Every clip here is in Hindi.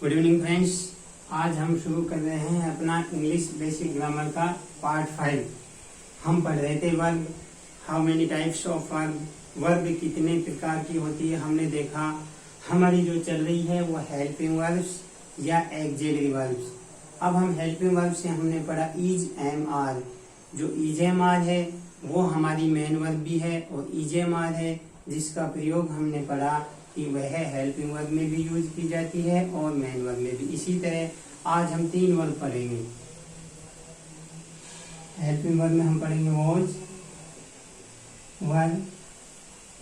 Good evening friends. आज हम शुरू कर रहे हैं अपना इंग्लिश बेसिक ग्रामर का पार्ट 5। हम पढ़ रहे थे verb, how many types of verb, verb कितने प्रकार की होती है। हमने देखा हमारी जो चल रही है वो हेल्पिंग वर्ब्स या एक्सिलरी वर्ब्स। अब हम हेल्पिंग वर्ब से हमने पढ़ा इज एम आर। जो इज एम आर है वो हमारी मेन वर्ब भी है और इज एम आर है जिसका प्रयोग हमने पढ़ा कि वह हेल्पिंग वर्ब में भी यूज की जाती है और मेन वर्ब में भी। इसी तरह आज हम 3 वर्ब पढ़ेंगे। हेल्पिंग वर्ब में हम पढ़ेंगे वॉज, वर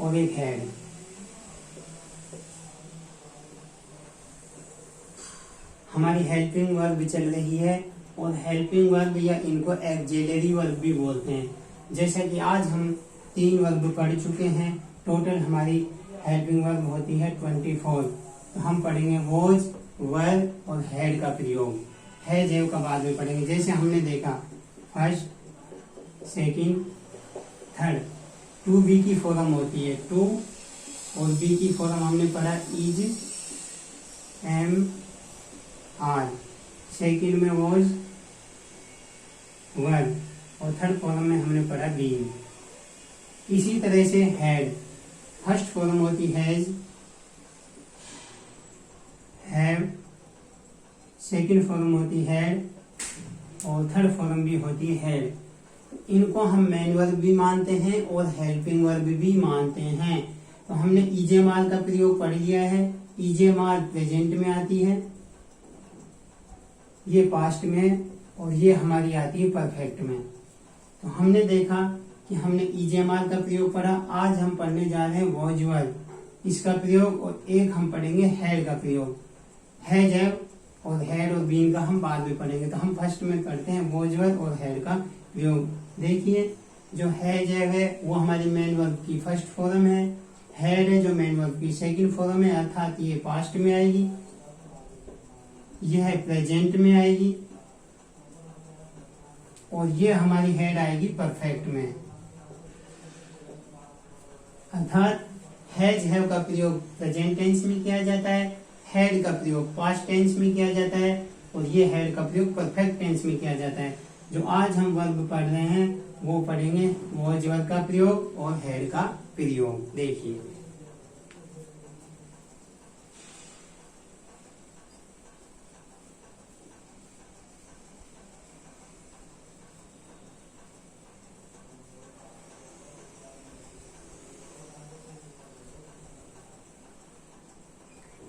और एक हैड। हमारी हेल्पिंग वर्ब चल रही है और हेल्पिंग वर्ब या इनको एक्सिलरी वर्ब भी बोलते हैं। जैसा कि आज हम 3 वर्ब पढ़ चुके हैं। टोटल हमारी हेल्पिंग वर्ब होती है 24। तो हम पढ़ेंगे वॉज, वर और हैड का प्रयोग। है जेव का बाद में पढ़ेंगे। जैसे हमने देखा first, second, third. To be की फॉर्म होती है टू और बी की फॉर्म हमने पढ़ा इज एम आर। सेकंड में वॉज, वर और थर्ड फॉर्म में हमने पढ़ा बीइंग। इसी तरह से हैड, फर्स्ट फॉर्म होती हैज, हैव, सेकंड फॉर्म होती हैड और थर्ड फॉर्म भी होती हैड। इनको हम मेन वर्ब भी मानते हैं और हेल्पिंग वर्ब भी मानते हैं। तो हमने इजेमार का प्रयोग पढ़ लिया है। इजेमार प्रेजेंट में आती है, ये पास्ट में और ये हमारी आती है परफेक्ट में। तो हमने देखा कि हमने इजेमार का प्रयोग पढ़ा। आज हम पढ़ने जा रहे हैं वॉज वर्ब, इसका प्रयोग, और एक हम पढ़ेंगे हैड का प्रयोग। है जब और हैड और बीन का हम बाद में पढ़ेंगे। तो हम फर्स्ट में करते हैं वॉज वर्ब और हैड का प्रयोग। देखिए जो है जब है वो हमारी मेन वर्ब की फर्स्ट फॉर्म है, हैड है जो मेन वर्ब की सेकंड फॉर्म है, अर्थात ये पास्ट में आएगी, यह प्रेजेंट में आएगी और ये हमारी हैड आएगी परफेक्ट में। अर्थात हैज हैव का प्रयोग प्रेजेंट टेंस में किया जाता है, हैड का प्रयोग पास्ट टेंस में किया जाता है और ये हैड का प्रयोग परफेक्ट टेंस में किया जाता है। जो आज हम वर्ब पढ़ रहे हैं वो पढ़ेंगे वॉज वर्ब का प्रयोग और हैड का प्रयोग। देखिए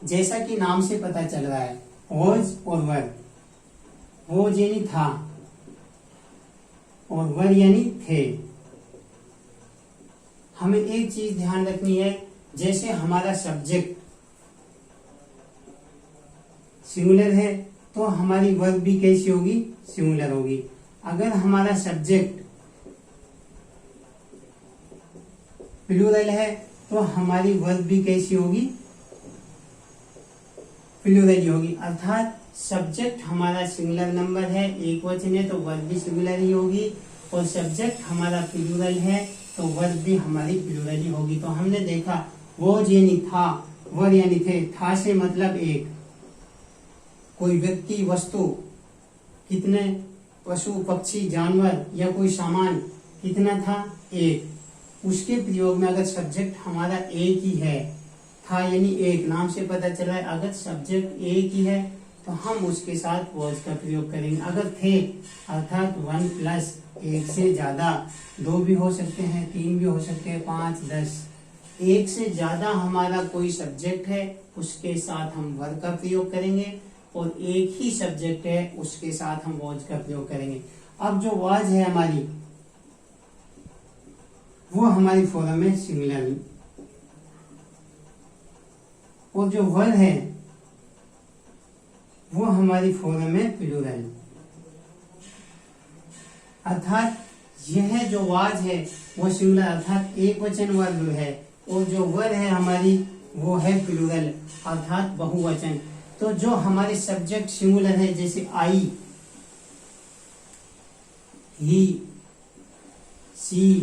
जैसा कि नाम से पता चल रहा है वॉज और वर। वॉज यानी था और वर यानी थे। हमें एक चीज ध्यान रखनी है, जैसे हमारा सब्जेक्ट सिंगुलर है तो हमारी वर्ब भी कैसी होगी, सिंगुलर होगी। अगर हमारा सब्जेक्ट प्लूरल है तो हमारी वर्ब भी कैसी होगी, प्लूरल होगी। अर्थात सब्जेक्ट हमारा सिंगुलर नंबर है, एक वचन है तो वर्ब भी सिंगुलर ही होगी, और सब्जेक्ट हमारा प्लूरल है तो वर्ब भी हमारी प्लूरल ही होगी। तो हमने देखा वॉज यानी था, वर यानी थे। था से मतलब एक, कोई व्यक्ति, वस्तु, कितने पशु, पक्षी, जानवर या कोई सामान, कितना था, एक। उसके प्रयोग में अगर सब्जेक्ट हमारा एक ही है, था यानी एक, नाम से पता चला है, अगर सब्जेक्ट एक ही है तो हम उसके साथ वॉज का प्रयोग करेंगे। अगर थे अर्थात 1 प्लस, एक से ज्यादा, 2 भी हो सकते हैं, 3 भी हो सकते हैं, 5, 10, एक से ज्यादा हमारा कोई सब्जेक्ट है उसके साथ हम वर्ब का प्रयोग करेंगे, और एक ही सब्जेक्ट है उसके साथ हम वॉज का प्रयोग करेंगे। अब जो वॉज है हमारी वो हमारी फॉर्म में सिंगुलर, और जो वर है वो हमारी फॉर्म में प्लूरल। अर्थात यह जो वाज है वो सिंगुलर अर्थात एक वचन वर्ब है, और जो वर है हमारी वो है प्लूरल अर्थात बहुवचन। तो जो हमारे सब्जेक्ट सिंगुलर है, जैसे आई, ही, सी,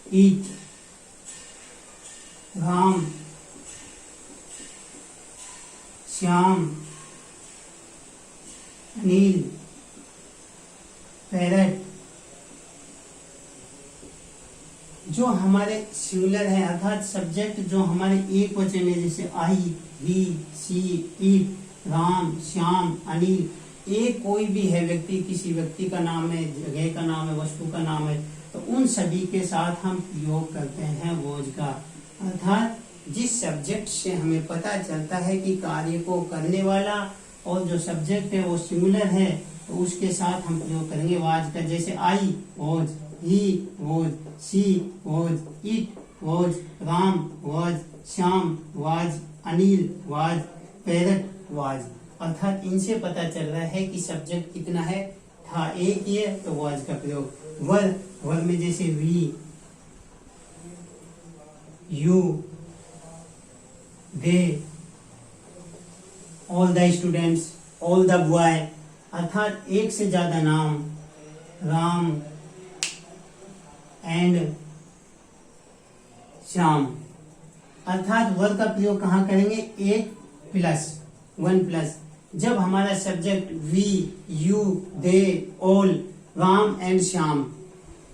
इट, राम, श्याम, अनिल, पैरट। जो हमारे सिंगुलर है अर्थात सब्जेक्ट जो हमारे एक वचन है, जैसे I, we, she, it, Ram, Shyam, Anil, ये कोई भी है व्यक्ति, किसी व्यक्ति का नाम है, जगह का नाम है, वस्तु का नाम है, तो उन सभी के साथ हम प्रयोग करते हैं वॉज का। अर्थात जिस सब्जेक्ट से हमें पता चलता है कि कार्य को करने वाला और जो सब्जेक्ट है वो सिंगुलर है, तो उसके साथ हम प्रयोग करेंगे वाज का। जैसे I was, he was, she was, it was, Ram was, Shyam was, Anil was, parrot was. अर्थात इनसे पता चल रहा है कि सब्जेक्ट कितना है, था, एक ही है, तो वाज का प्रयोग। वर्ब में जैसे we, you, they, all the students, all the boy. अर्थात एक से ज्यादा नाम, राम एंड श्याम। अर्थात वर्ब का प्रयोग कहाँ करेंगे, एक प्लस, वन प्लस। जब हमारा subject we, you, they, all, Ram and Shyam,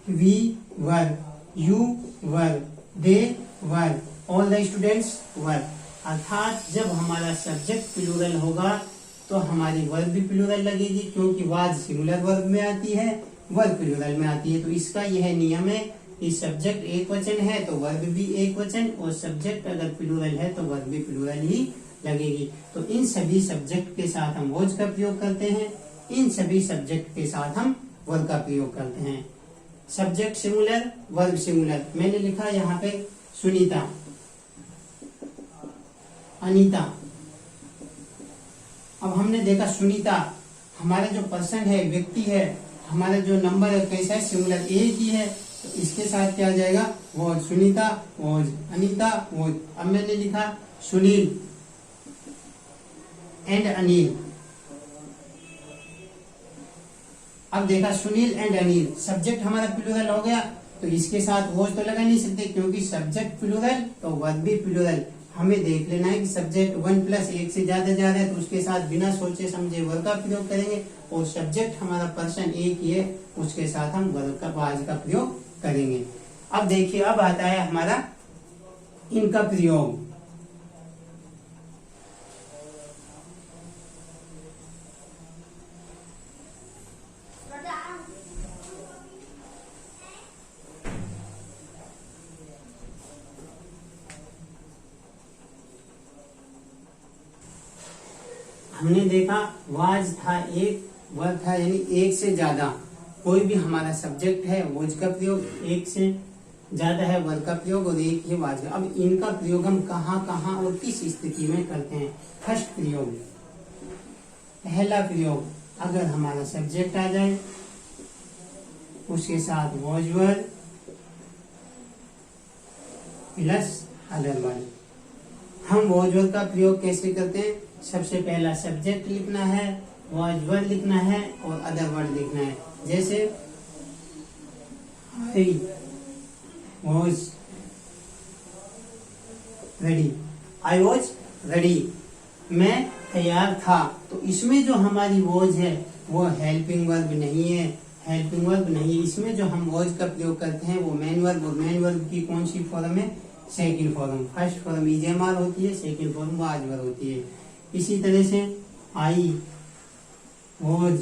we verb, you verb, they verb, all the students verb. अर्थात जब हमारा सब्जेक्ट प्लूरल होगा तो हमारी वर्ब भी प्लूरल लगेगी, क्योंकि वाज सिंगुलर वर्ब में आती है, वर्ब प्लूरल में आती है। तो इसका यह नियम है कि सब्जेक्ट एक वचन है तो वर्ब भी एक वचन, और सब्जेक्ट अगर प्लूरल है तो वर्ब भी प्लूरल ही लगेगी। तो इन सभी सब्जेक्ट के साथ हम वॉज का प्रयोग करते हैं, इन सभी सब्जेक्ट के साथ हम वर्ब का प्रयोग करते हैं। Subject singular, verb singular. मैंने लिखा यहाँ पे सुनीता, अनीता। अब हमने देखा सुनीता हमारा जो पर्सन है, व्यक्ति है, हमारा जो नंबर है कैसा है, सिंगुलर एक ही है, तो इसके साथ क्या आ जाएगा, was. Sunita was, Anita was. अब मैंने लिखा सुनील एंड अनिल। अब देखा सुनील एंड अनिल, सब्जेक्ट हमारा प्लूरल हो गया, तो इसके साथ वॉज तो लगा नहीं सकते, क्योंकि सब्जेक्ट प्लूरल तो वर्ब भी प्लूरल। हमें देख लेना है कि सब्जेक्ट वन प्लस एक से ज्यादा जा रहा है, तो उसके साथ बिना सोचे समझे वर्ब का प्रयोग करेंगे, और सब्जेक्ट हमारा पर्सन एक ही है, उसके साथ हम वर्ब का, वाज का प्रयोग करेंगे। अब देखिए, अब आता है हमारा इनका प्रयोग। हमने देखा वाज था एक, वर्ब था यानी एक से ज्यादा। कोई भी हमारा सब्जेक्ट है वॉज का प्रयोग, एक से ज्यादा है वर्ब का प्रयोग, और एक ही वाज का। अब इनका प्रयोग हम कहाँ कहाँ और किस स्थिति में करते हैं। फर्स्ट प्रयोग, पहला प्रयोग, अगर हमारा सब्जेक्ट आ जाए उसके साथ was verb plus other verb. हम वॉज वर्ब का प्रयोग कैसे करते हैं, सबसे पहला सब्जेक्ट लिखना है, वॉज वर्ब लिखना है और अदर वर्ड लिखना है। जैसे I was ready, I was ready, मैं तैयार था। तो इसमें जो हमारी वॉज है वो हेल्पिंग वर्ब नहीं है, हेल्पिंग वर्ब नहीं है। इसमें जो हम वॉज का प्रयोग करते हैं वो मेन वर्ब, और मेन वर्ब की कौन सी फॉर्म है, सेकंड फॉर्म। फर्स्ट फॉर्म ईजेमार होती है, सेकंड फॉर्म वाज वर्ब होती है। इसी तरह से आई वॉज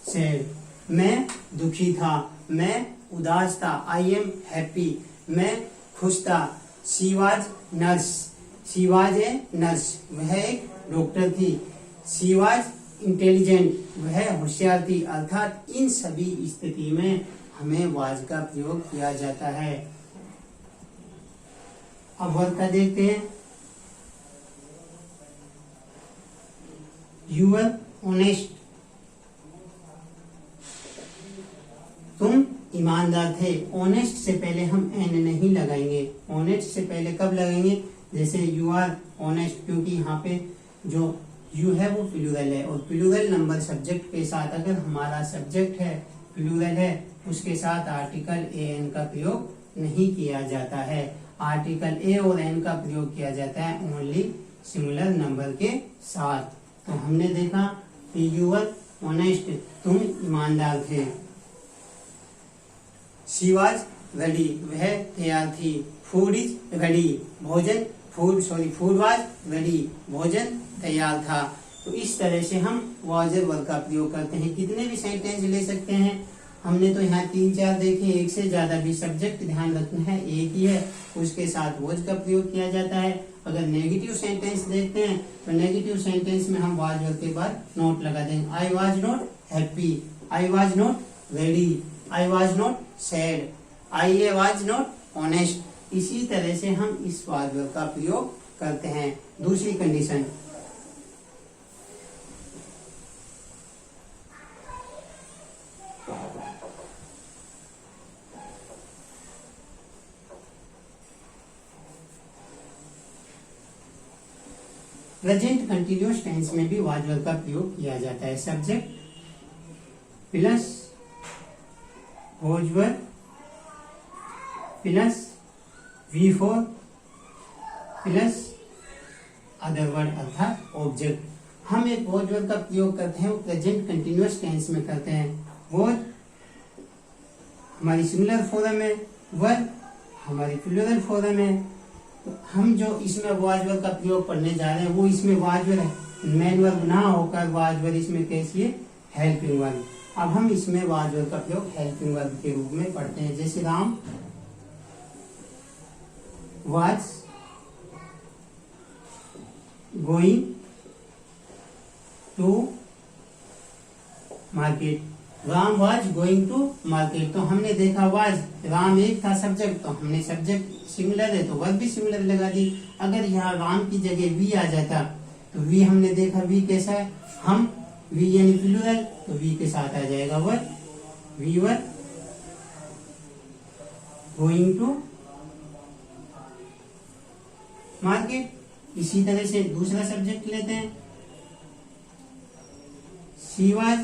सैड, मैं दुखी था, मैं उदास था, आई एम हैप्पी, मैं खुश था। She was nurse, she was a nurse, वह एक डॉक्टर थी। शी वाज इंटेलिजेंट, वह होशियार थी। अर्थात इन सभी स्थिति में हमें वाज का प्रयोग किया जाता है। अब वर्ब का देखते हैं। यू वर ऑनेस्ट, तुम ईमानदार थे। ऑनेस्ट से पहले हम एन नहीं लगाएंगे, ऑनेस्ट से पहले कब लगाएंगे, जैसे यू आर ऑनेस्ट, क्योंकि यहाँ पे जो यू है वो प्लूरल है, और प्लूरल नंबर सब्जेक्ट के साथ अगर हमारा सब्जेक्ट है प्लूरल है, उसके साथ आर्टिकल ए एन का प्रयोग नहीं किया जाता है। आर्टिकल ए और एन का प्रयोग किया जाता है ओनली सिंगुलर नंबर के साथ। तो हमने देखा यू वर ऑनेस्ट, तुम ईमानदार थे। शी वॉज रेडी, वह तैयार थी। फूड इज रेडी, भोजन फूड वॉज रेडी, भोजन तैयार था। तो इस तरह से हम वॉज वर्ब का प्रयोग करते हैं। कितने भी सेंटेंस ले सकते हैं, हमने तो यहाँ 3-4 देखे, एक से ज्यादा भी सब्जेक्ट ध्यान रखना है, एक ही है, उसके साथ वॉज का प्रयोग किया जाता है। अगर नेगेटिव सेंटेंस देखते हैं तो नेगेटिव सेंटेंस में हम वॉज वर्ब के बाद नोट लगा देंगे। I was not happy, I was not ready, I was not sad, I was not honest. इसी तरह से हम इस वॉज वर्ब का प्रयोग करते हैं। दूसरी कंडीशन, प्रेजेंट कंटिन्यूअस टेंस में भी वॉज वर्ब का प्रयोग किया जाता है। Subject plus was verb plus V4 plus other word अर्थात ऑब्जेक्ट। हम एक वॉज वर्ब का प्रयोग करते हैं, वो प्रेजेंट कंटिन्यूअस टेंस में करते हैं। वॉज हमारी सिंगुलर फॉर्म है, वर्ब हमारी प्लूरल फॉर्म है। हम जो इसमें वॉज वर्ब का प्रयोग पढ़ने जा रहे हैं वो इसमें वॉज वर्ब है, मेन वर्ब ना होकर वॉज वर्ब इसमें कैसी है, हेल्पिंग वर्ब। अब हम इसमें वॉज वर्ब का प्रयोग हेल्पिंग वर्ब के रूप में पढ़ते हैं। जैसे Ram was going to market, Ram was going to market। तो हमने देखा was, राम एक था सब्जेक्ट, तो हमने सब्जेक्ट सिंगुलर है तो वर्ब भी सिंगुलर लगा दी। अगर यहाँ राम की जगह वी आ जाता तो वी हमने देखा वी कैसा है, हम वी यानी प्लूरल, तो वी के साथ आ जाएगा verb, we were going to market. इसी तरह से दूसरा सब्जेक्ट लेते हैं, she was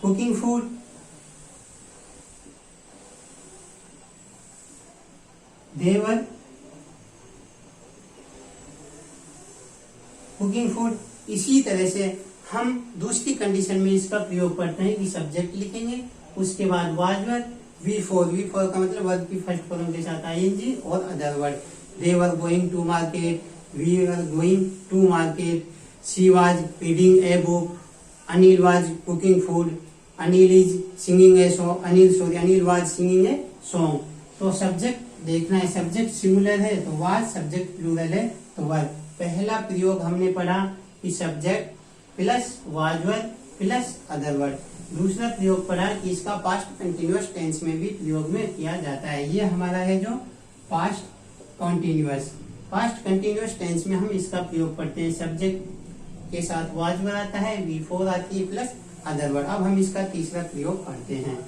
cooking food, they were cooking food. इसी तरह से हम दूसरी कंडीशन में इसका प्रयोग करते हैं कि सब्जेक्ट लिखेंगे, उसके बाद वाज वर्ब, V4 का मतलब वर्ब की फर्स्ट फॉर्म के साथ ing और other word. They were going to market, we were going to market, she was reading a book, Anil was cooking food, Anil is singing a song, Anil was singing a song. तो सब्जेक्ट देखना है, सब्जेक्ट सिंगुलर है तो वाज, सब्जेक्ट प्लूरल है तो वर्ब। पहला प्रयोग हमने पढ़ा कि subject plus was verb plus other word. दूसरा प्रयोग पढ़ा कि इसका पास्ट कंटिन्यूअस टेंस में भी प्रयोग में किया जाता है। ये हमारा है जो पास्ट कंटिन्यूअस टेंस में हम इसका प्रयोग करते हैं। सब्जेक्ट के साथ वाज वर्ब आता है, V4 आती है प्लस अदर वर्ड। अब हम इसका तीसरा प्रयोग करते हैं।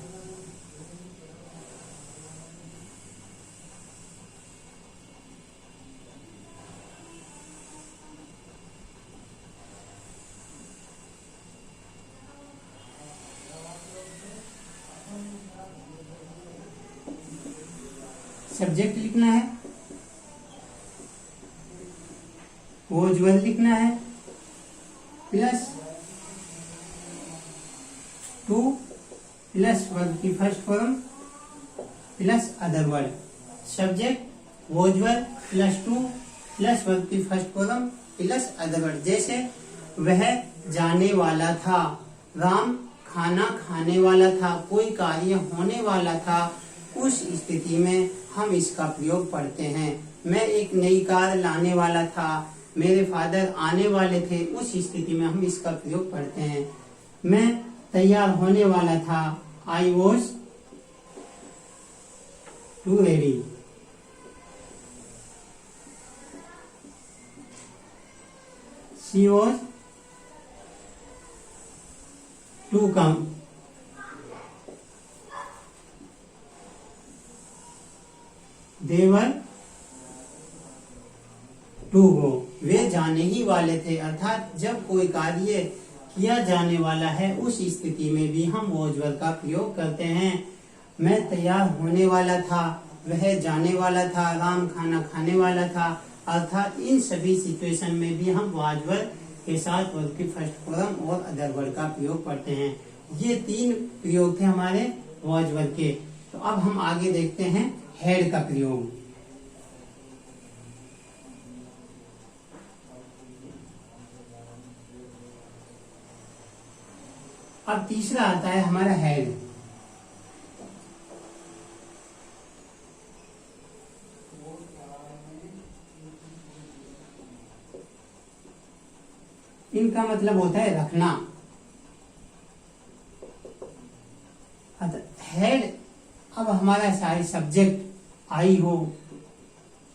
सब्जेक्ट लिखना है, वॉज वर्ब लिखना है, प्लस टू प्लस वर्ब की first form plus other word. Subject was verb plus to plus verb की first form plus other word. जैसे वह जाने वाला था, राम खाना खाने वाला था, कोई कार्य होने वाला था, उस स्थिति में हम इसका प्रयोग पढ़ते हैं। मैं एक नई कार लाने वाला था, मेरे फादर आने वाले थे, उस स्थिति में हम इसका प्रयोग पढ़ते हैं। मैं तैयार होने वाला था, I was to ready. She was to come. They were to go, वे जाने ही वाले थे। अर्थात जब कोई कार्य किया जाने वाला है उस स्थिति में भी हम वॉज वर्ब का प्रयोग करते हैं। मैं तैयार होने वाला था, वह जाने वाला था, राम खाना खाने वाला था, अर्थात इन सभी सिचुएशन में भी हम वाज वर्ब के साथ वर्ब की फर्स्ट फॉर्म और अदर वर्ब का प्रयोग करते हैं। ये 3 प्रयोग थे हमारे वाज वर्ब के। तो अब हम आगे देखते हैं हैड का प्रयोग। अब तीसरा आता है हमारा हैड। इनका मतलब होता है रखना। हेड अब हमारा सारे सब्जेक्ट आई हो,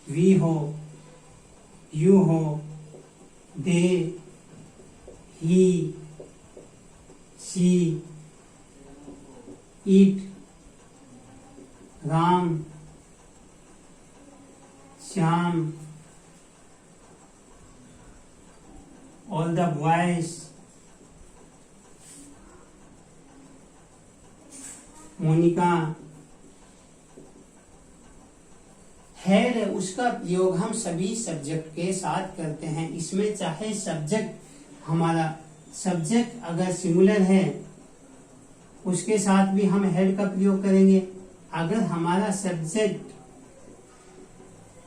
वी हो, यू हो, they, he, she, it, Ram, Shyam, all the boys, Monica. Had उसका प्रयोग हम सभी सब्जेक्ट के साथ करते हैं। इसमें चाहे सब्जेक्ट हमारा सब्जेक्ट अगर सिंगुलर है उसके साथ भी हम हैड का प्रयोग करेंगे, अगर हमारा सब्जेक्ट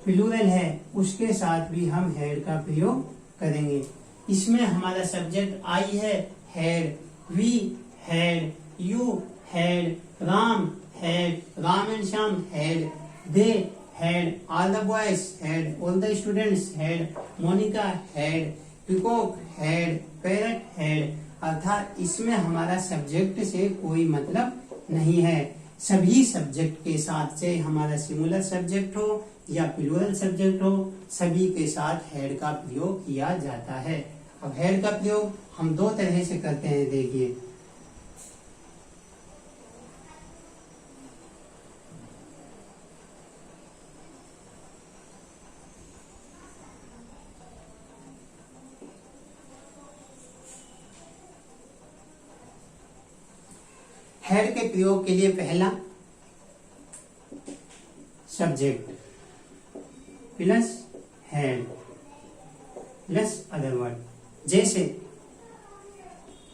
प्लूरल है उसके साथ भी हम हैड का प्रयोग करेंगे। इसमें हमारा सब्जेक्ट आई है, had, we had, you had, Ram had, Ram and Shyam had, they had, all the boys had, all the students had, Monica had, peacock had, parrot had. अर्थात इसमें हमारा सब्जेक्ट से कोई मतलब नहीं है। सभी सब्जेक्ट के साथ, चाहे हमारा सिंगुलर सब्जेक्ट हो या प्लूरल सब्जेक्ट हो, सभी के साथ हैड का प्रयोग किया जाता है। अब हैड का प्रयोग हम 2 तरह से करते हैं, देखिए। हैड के प्रयोग के लिए पहला subject plus had plus other word. जैसे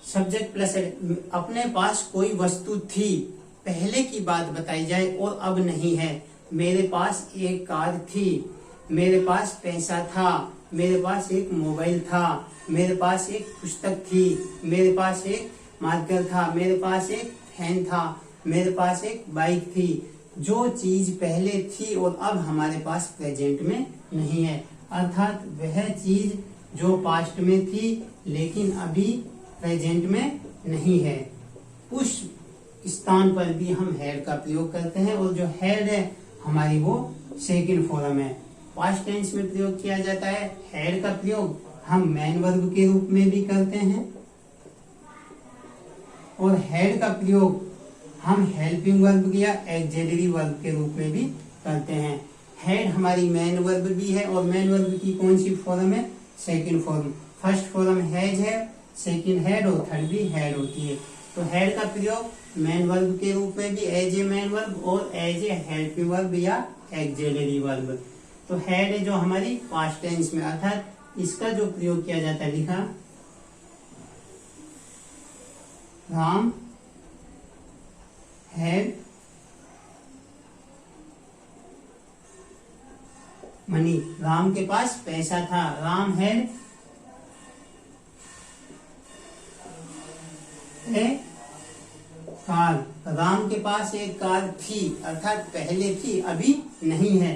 सब्जेक्ट प्लस हैड, अपने पास कोई वस्तु थी, पहले की बात बताई जाए और अब नहीं है। मेरे पास एक कार थी, मेरे पास पैसा था, मेरे पास एक मोबाइल था, मेरे पास एक पुस्तक थी, मेरे पास एक मार्कर था, मेरे पास एक फैन था, मेरे पास एक बाइक थी। जो चीज पहले थी और अब हमारे पास प्रेजेंट में नहीं है, अर्थात वह चीज जो पास्ट में थी लेकिन अभी प्रेजेंट में नहीं है, उस स्थान पर भी हम हैड का प्रयोग करते हैं। और जो हैड है हमारी वो सेकंड फॉर्म है। पास्ट टेंस में प्रयोग किया जाता है। हैड का प्रयोग हम मेन वर्ब के रूप में भी करते हैं और हैड का प्रयोग हम हेल्पिंग वर्ब या एक्सिलरी वर्ब के रूप में भी करते हैं। हैड हमारी मेन वर्ब भी है और मेन वर्ब की कौन सी फॉर्म है? Second form. First form has है, सेकंड हैड और थर्ड भी हैड होती है। तो हैड का प्रयोग मेन वर्ब के रूप में भी एज ए मेन वर्ब और एज ए हेल्पिंग वर्ब या एक्सिलरी वर्ब। तो हैड है जो हमारी पास्ट टेंस में, अर्थात इसका जो प्रयोग किया जाता है, लिखा राम हैड मनी, राम के पास पैसा था। Ram had a car, Ram के पास एक कार थी, अर्थात पहले थी अभी नहीं है।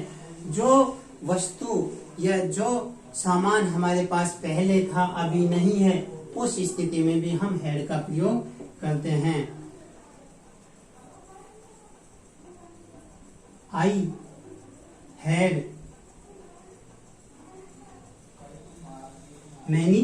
जो वस्तु या जो सामान हमारे पास पहले था अभी नहीं है, उस स्थिति में भी हम हैड का प्रयोग करते हैं। आई हैड मैनी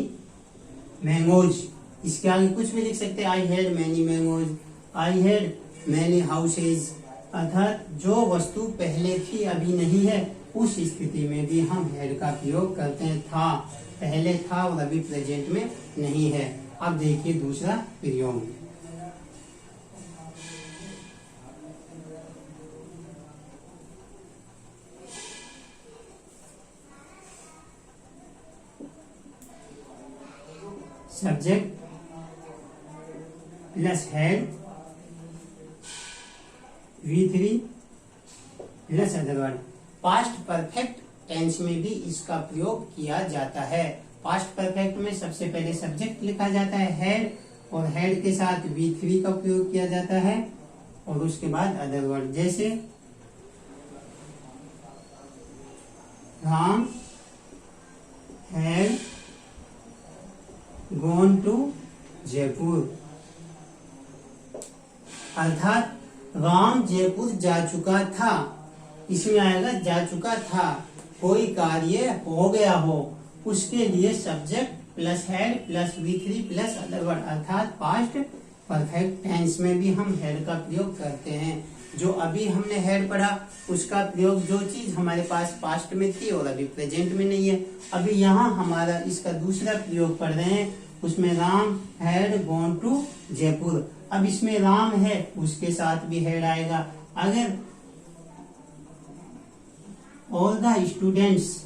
मैंगोज, इसके आगे कुछ भी लिख सकते हैं। I had many mangoes, I had many houses, अर्थात जो वस्तु पहले थी अभी नहीं है, उस स्थिति में भी हम हैड का प्रयोग करते हैं। था, पहले था और अभी प्रेजेंट में नहीं है। अब देखिए दूसरा प्रयोग। Subject plus had V3 plus other word. Past perfect tense में भी इसका प्रयोग किया जाता है। पास्ट परफेक्ट में सबसे पहले सब्जेक्ट लिखा जाता है हेड, और हेड के साथ V3 का प्रयोग किया जाता है, और उसके बाद अदर वर्ड, जैसे Ram had gone to Jaipur, अर्थात राम जयपुर जा चुका था। इसमें आएगा जा चुका था, कोई कार्य हो गया हो, उसके लिए subject plus head plus V3 plus other word, अर्थात पास्ट परफेक्ट टेंस में भी हम हेड का प्रयोग करते हैं। जो अभी हमने हेड पढ़ा उसका प्रयोग, जो चीज हमारे पास पास्ट में थी और अभी प्रेजेंट में नहीं है, अभी यहाँ हमारा इसका दूसरा प्रयोग पढ़ रहे हैं, उसमें Ram had gone to Jaipur. अब इसमें राम है, उसके साथ भी हेड आएगा। अगर all the students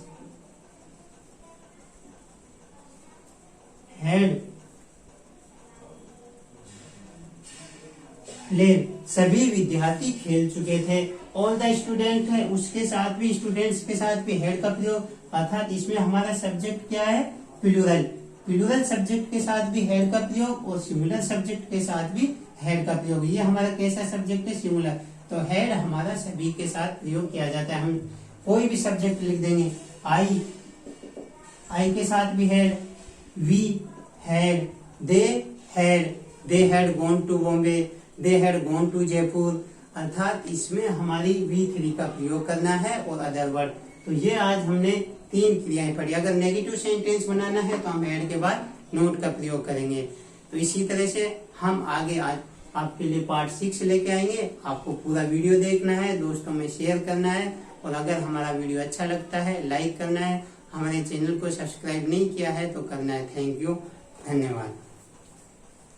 had played, सभी विद्यार्थी खेल चुके थे। ऑल द स्टूडेंट है, उसके साथ भी, स्टूडेंट्स के साथ भी हेड का प्रयोग, अर्थात इसमें हमारा सब्जेक्ट क्या है, प्लूरल। प्लूरल सब्जेक्ट के साथ भी हेड का प्रयोग और सिंगुलर सब्जेक्ट के साथ भी हेड का प्रयोग। ये हमारा कैसा सब्जेक्ट है, सिंगुलर, तो हेड हमारा सभी के साथ प्रयोग किया जाता है। हम कोई भी सब्जेक्ट लिख देंगे, आई के साथ भी had, we had, they had gone to Bombay, they had gone to Jaipur, अर्थात इसमें हमारी V3 का प्रयोग करना है और अदर वर्ड। तो ये आज हमने 3 क्रियाएं पढ़ी। अगर नेगेटिव सेंटेंस बनाना है तो हम हेड के बाद नोट का प्रयोग करेंगे। तो इसी तरह से हम आगे आज आपके लिए पार्ट 6 लेके आएंगे। आपको पूरा वीडियो देखना है, दोस्तों में शेयर करना है, और अगर हमारा वीडियो अच्छा लगता है लाइक करना है। हमारे चैनल को सब्सक्राइब नहीं किया है तो करना है। थैंक यू, धन्यवाद।